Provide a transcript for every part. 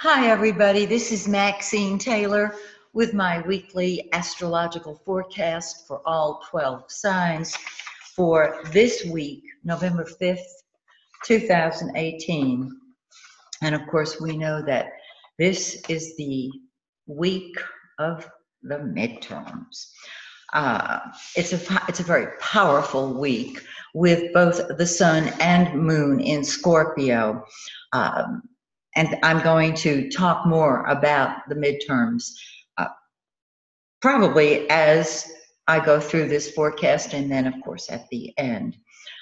Hi, everybody. This is Maxine Taylor with my weekly astrological forecast for all 12 signs for this week, November 5th, 2018. And of course, we know that this is the week of the midterms. It's a very powerful week with both the sun and moon in Scorpio. And I'm going to talk more about the midterms probably as I go through this forecast, and then, of course, at the end.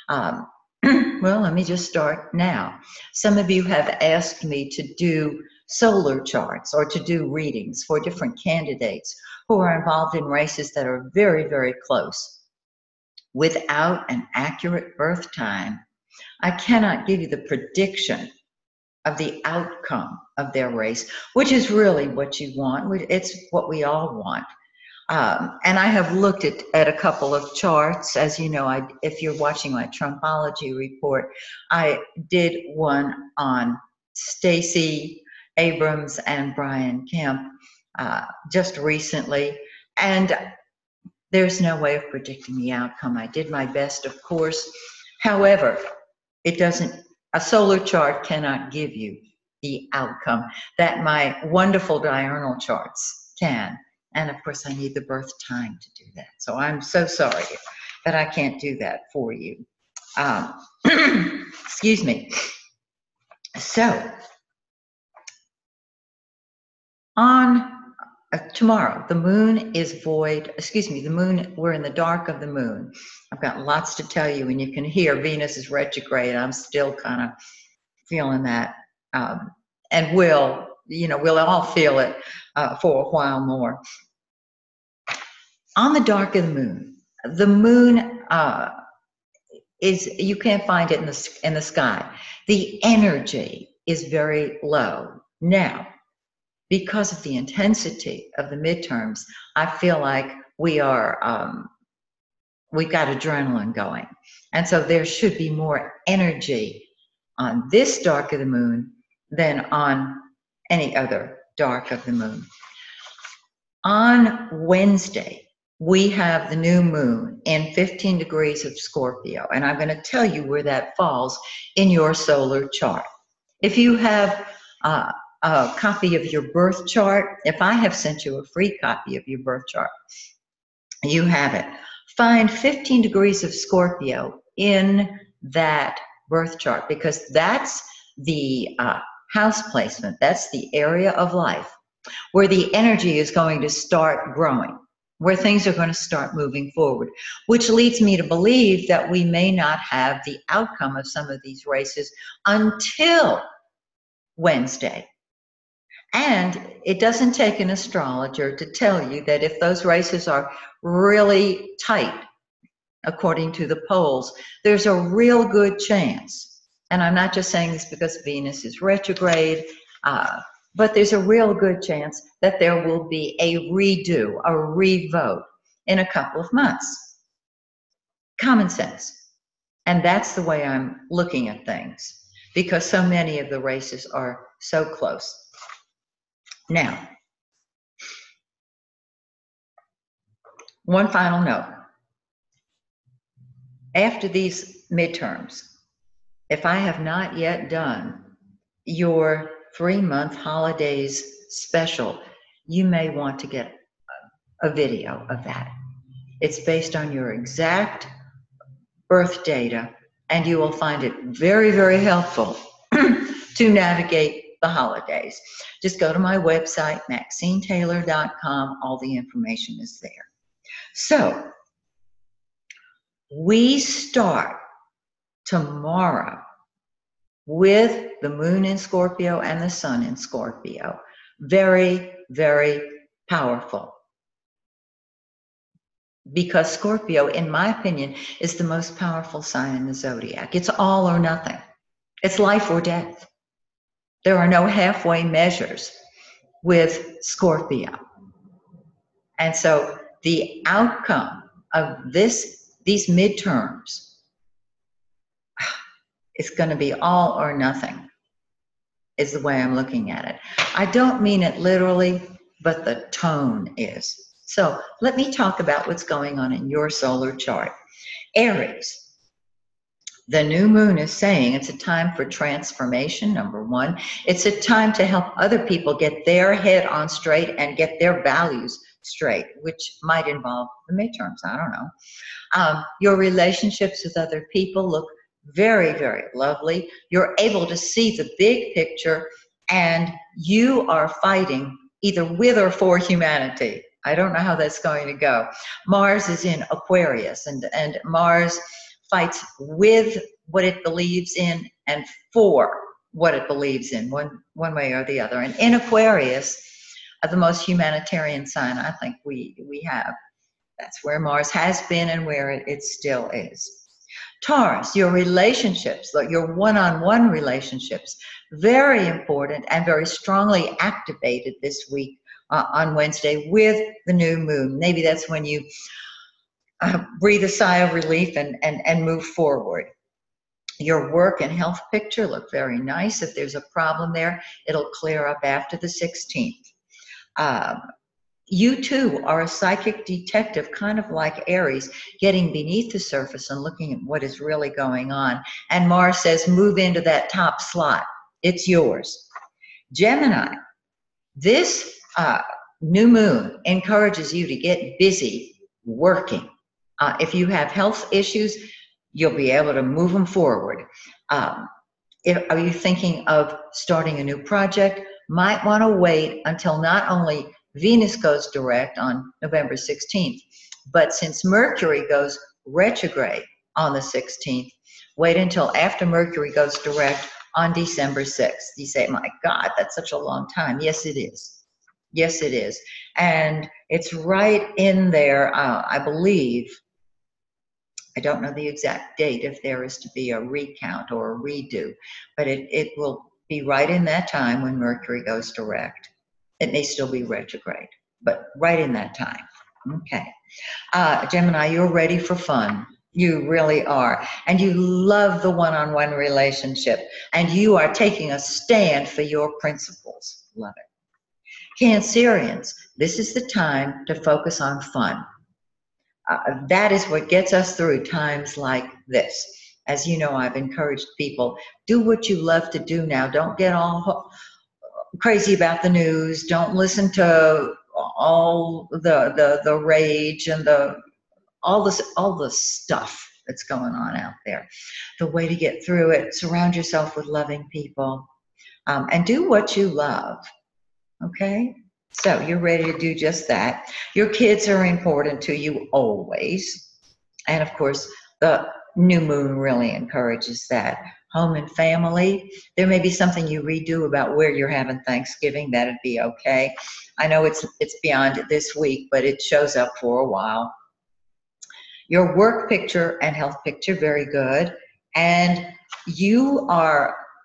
Well, let me just start now. Some of you have asked me to do solar charts or to do readings for different candidates who are involved in races that are very, very close. Without an accurate birth time, I cannot give you the prediction of the outcome of their race, which is really what you want. It's what we all want. And I have looked at a couple of charts. As you know, if you're watching my Trumpology report, I did one on Stacey Abrams and Brian Kemp just recently, and there's no way of predicting the outcome. I did my best, of course. However, a solar chart cannot give you the outcome that my wonderful diurnal charts can. And of course, I need the birth time to do that. So I'm so sorry that I can't do that for you. Excuse me. So on tomorrow, the moon is void. Excuse me, the moon, we're in the dark of the moon. I've got lots to tell you, and you can hear Venus is retrograde. I'm still kind of feeling that. And we'll all feel it for a while more. On the dark of the moon you can't find it in the sky. The energy is very low. Now, because of the intensity of the midterms, I feel like we've got adrenaline going. And so there should be more energy on this dark of the moon than on any other dark of the moon. On Wednesday, we have the new moon in 15 degrees of Scorpio, and I'm going to tell you where that falls in your solar chart. If you have a copy of your birth chart, if I have sent you a free copy of your birth chart, you have it. Find 15 degrees of Scorpio in that birth chart, because that's the house placement, that's the area of life where the energy is going to start growing, where things are going to start moving forward, which leads me to believe that we may not have the outcome of some of these races until Wednesday. And it doesn't take an astrologer to tell you that if those races are really tight, according to the polls, there's a real good chance, and I'm not just saying this because Venus is retrograde, but there's a real good chance that there will be a redo, a revote in a couple of months. Common sense. And that's the way I'm looking at things, because so many of the races are so close. Now, one final note. After these midterms, if I have not yet done your 3-month holidays special, you may want to get a video of that. It's based on your exact birth data, and you will find it very, very helpful to navigate the holidays. Just go to my website, MaxineTaylor.com. All the information is there. So, we start tomorrow with the moon in Scorpio and the sun in Scorpio. Very, very powerful. Because Scorpio, in my opinion, is the most powerful sign in the zodiac. It's all or nothing. It's life or death. There are no halfway measures with Scorpio. And so the outcome of these midterms, it's going to be all or nothing. is the way I'm looking at it. I don't mean it literally, but the tone is. So let me talk about what's going on in your solar chart. Aries, the new moon is saying it's a time for transformation, number one. It's a time to help other people get their head on straight and get their values straight, which might involve the midterms. I don't know. Your relationships with other people look very, very lovely. You're able to see the big picture, and you are fighting either with or for humanity. I don't know how that's going to go. Mars is in Aquarius, and Mars fights with what it believes in and for what it believes in, one way or the other. And in Aquarius, the most humanitarian sign I think we have. That's where Mars has been and where it still is. Taurus, your relationships, your one-on-one relationships, very important and very strongly activated this week on Wednesday with the new moon. Maybe that's when you breathe a sigh of relief and move forward. Your work and health picture look very nice. If there's a problem there, it'll clear up after the 16th. You too are a psychic detective, kind of like Aries, getting beneath the surface and looking at what is really going on. And Mars says, move into that top slot. It's yours. Gemini, this new moon encourages you to get busy working. If you have health issues, you'll be able to move them forward. Are you thinking of starting a new project? Might want to wait until not only Venus goes direct on November 16th, but since Mercury goes retrograde on the 16th, wait until after Mercury goes direct on December 6th. You say, my God, that's such a long time. Yes, it is. Yes, it is. And it's right in there, I believe. I don't know the exact date if there is to be a recount or a redo, but it will be right in that time when Mercury goes direct. It may still be retrograde, but right in that time. Okay. Gemini, you're ready for fun. You really are. And you love the one-on-one relationship. And you are taking a stand for your principles. Love it. Cancerians, this is the time to focus on fun. That is what gets us through times like this. As you know, I've encouraged people, do what you love to do now. Don't get all crazy about the news. Don't listen to all the rage and all the stuff that's going on out there. The way to get through it, surround yourself with loving people, and do what you love. Okay? So you're ready to do just that. Your kids are important to you always. And of course, the new moon really encourages that. Home and family. There may be something you redo about where you're having Thanksgiving. That'd be okay. I know it's beyond this week, but it shows up for a while. Your work picture and health picture, very good. And you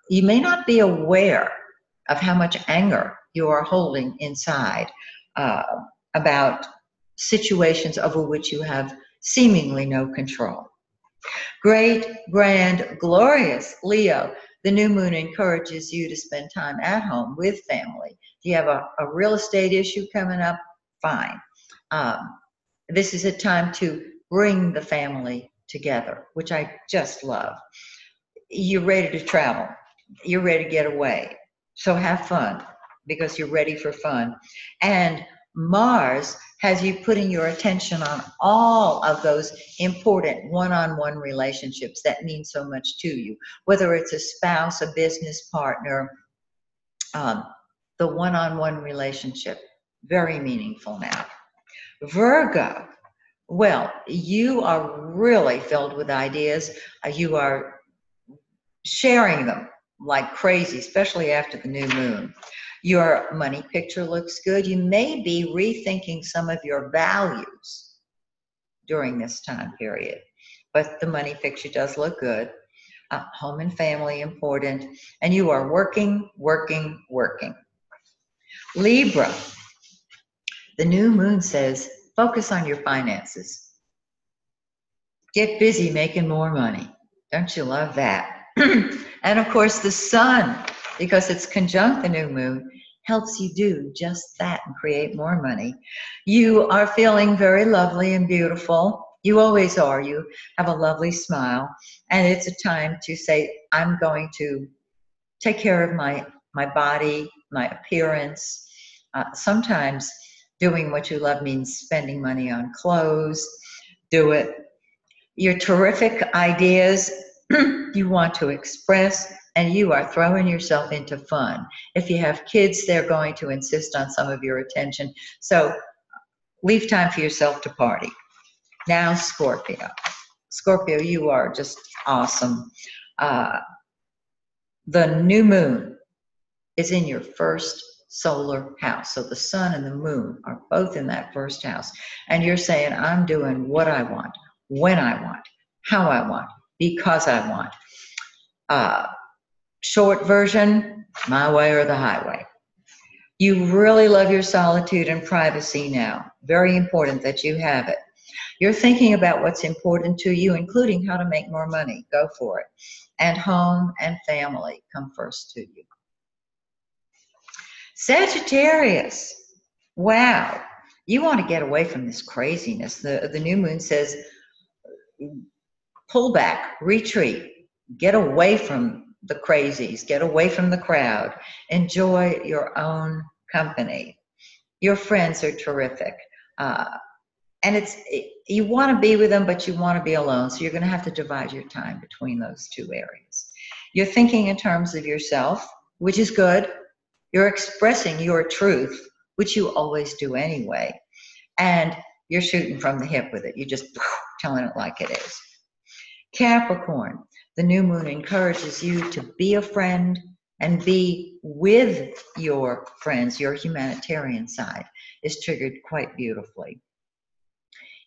may not be aware of how much anger you are holding inside about situations over which you have seemingly no control. Great, grand, glorious Leo, the new moon encourages you to spend time at home with family. If you have a real estate issue coming up, fine. This is a time to bring the family together, which I just love. You're ready to travel. You're ready to get away. So have fun, because you're ready for fun. And Mars has you putting your attention on all of those important one-on-one relationships that mean so much to you, whether it's a spouse, a business partner, the one-on-one relationship, very meaningful now. Virgo, well, you are really filled with ideas. You are sharing them like crazy, especially after the new moon. Your money picture looks good. You may be rethinking some of your values during this time period, but the money picture does look good. Home and family important, and you are working, working, working. Libra, the new moon says, focus on your finances. Get busy making more money. Don't you love that? And of course, the sun because it's conjunct the new moon, helps you do just that and create more money. You are feeling very lovely and beautiful. You always are. You have a lovely smile. And it's a time to say, I'm going to take care of my body, my appearance. Sometimes doing what you love means spending money on clothes. Do it. Your terrific ideas you want to express, and you are throwing yourself into fun. If you have kids, they're going to insist on some of your attention. So leave time for yourself to party. Now, Scorpio. Scorpio, you are just awesome. The new moon is in your first solar house. So the sun and the moon are both in that first house. And you're saying, I'm doing what I want, when I want, how I want, because I want. Short version, my way or the highway. You really love your solitude and privacy now. Very important that you have it. You're thinking about what's important to you, including how to make more money. Go for it. And home and family come first to you. Sagittarius. Wow. You want to get away from this craziness. The new moon says, pull back, retreat, get away from the crazies, get away from the crowd, enjoy your own company. Your friends are terrific. And you want to be with them, but you want to be alone. So you're going to have to divide your time between those two areas. You're thinking in terms of yourself, which is good. You're expressing your truth, which you always do anyway. And you're shooting from the hip with it. You're just telling it like it is. Capricorn, the new moon encourages you to be a friend and be with your friends. Your humanitarian side is triggered quite beautifully.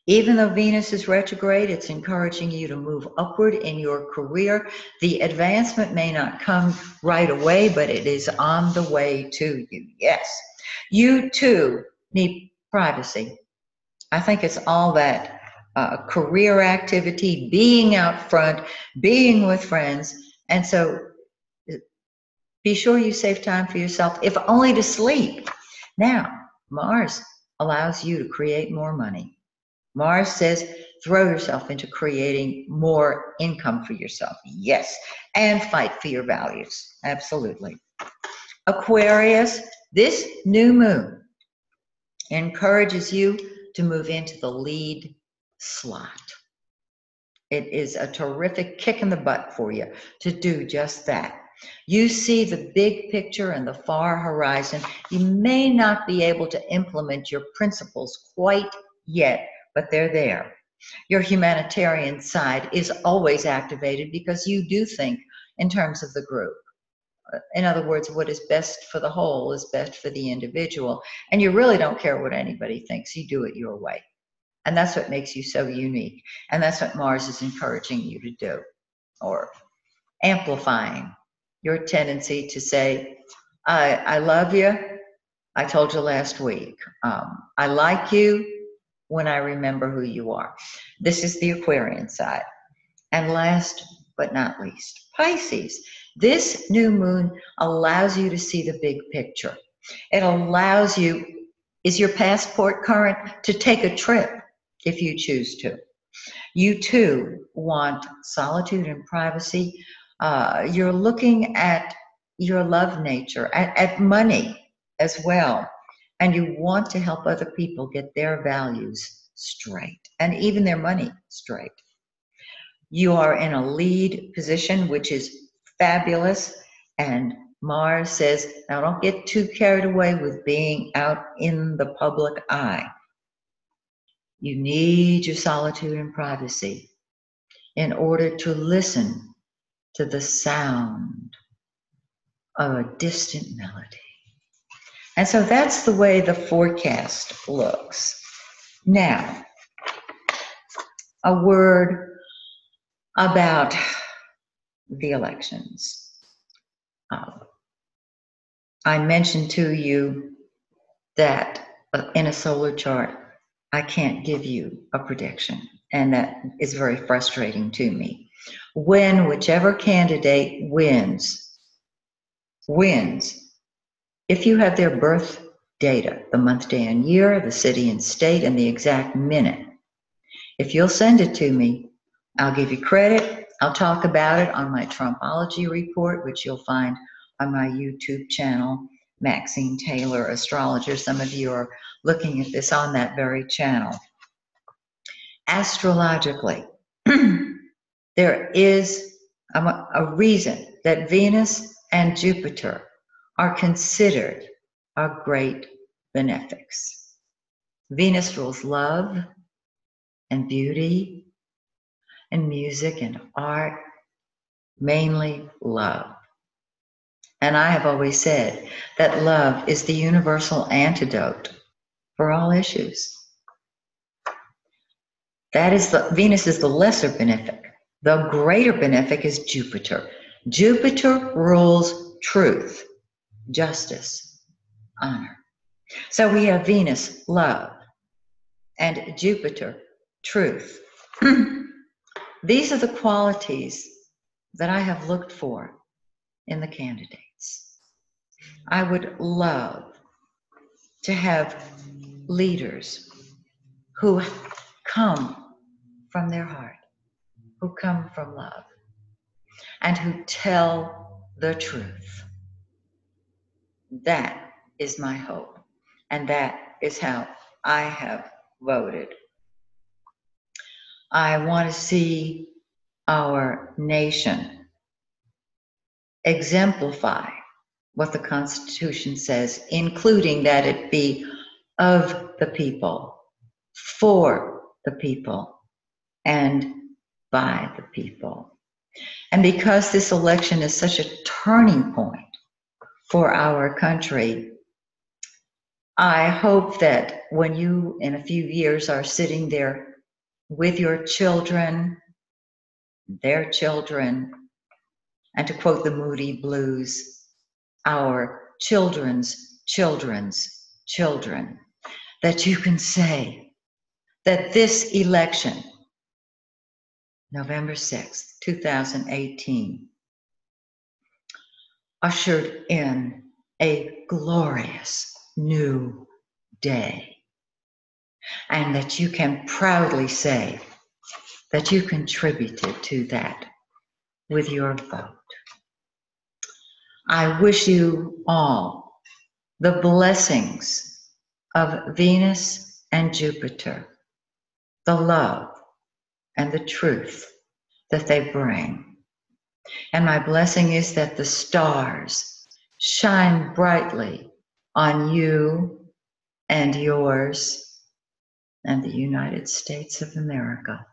Even though Venus is retrograde, it's encouraging you to move upward in your career. The advancement may not come right away, but it is on the way to you. Yes. You too need privacy. I think it's all that career activity, being out front, being with friends. And so be sure you save time for yourself, if only to sleep. Now, Mars allows you to create more money. Mars says, throw yourself into creating more income for yourself. Yes. And fight for your values. Absolutely. Aquarius, this new moon encourages you to move into the lead slot. It is a terrific kick in the butt for you to do just that. You see the big picture and the far horizon. You may not be able to implement your principles quite yet, but they're there. Your humanitarian side is always activated because you do think in terms of the group. In other words, what is best for the whole is best for the individual. And you really don't care what anybody thinks. You do it your way. And that's what makes you so unique. And that's what Mars is encouraging you to do, or amplifying your tendency to say, I love you. I told you last week. I like you when I remember who you are. This is the Aquarian side. And last but not least, Pisces. This new moon allows you to see the big picture. It allows you, is your passport current, to take a trip if you choose to. You too want solitude and privacy. You're looking at your love nature, at money as well. And you want to help other people get their values straight and even their money straight. You are in a lead position, which is fabulous. And Mars says, now don't get too carried away with being out in the public eye. You need your solitude and privacy in order to listen to the sound of a distant melody. And so that's the way the forecast looks. Now, a word about the elections. I mentioned to you that in a solar chart, I can't give you a prediction, and that is very frustrating to me. When whichever candidate wins, wins if you have their birth data, the month, day, and year, the city and state, and the exact minute. If you'll send it to me, I'll give you credit. I'll talk about it on my Trumpology report, which you'll find on my YouTube channel, Maxine Taylor, astrologer. Some of you are looking at this on that very channel. Astrologically, there is a reason that Venus and Jupiter are considered our great benefics. Venus rules love and beauty and music and art, mainly love. And I have always said that love is the universal antidote for all issues. Venus is the lesser benefic. The greater benefic is Jupiter. Jupiter rules truth, justice, honor. So we have Venus, love, and Jupiter, truth. These are the qualities that I have looked for in the candidates. I would love to have leaders who come from their heart, who come from love, and who tell the truth. That is my hope, and that is how I have voted. I want to see our nation exemplify what the Constitution says, including that it be of the people, for the people, and by the people. And because this election is such a turning point for our country, I hope that when you, in a few years, are sitting there with your children, their children, and to quote the Moody Blues, our children's children's children, that you can say that this election, November 6th, 2018, ushered in a glorious new day. And that you can proudly say that you contributed to that with your vote. I wish you all the blessings of Venus and Jupiter, the love and the truth that they bring. And my blessing is that the stars shine brightly on you and yours and the United States of America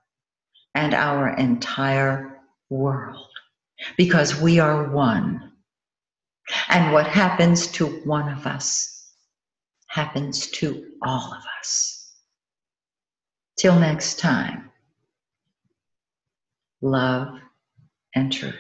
and our entire world, because we are one. And what happens to one of us happens to all of us. Till next time, love and truth.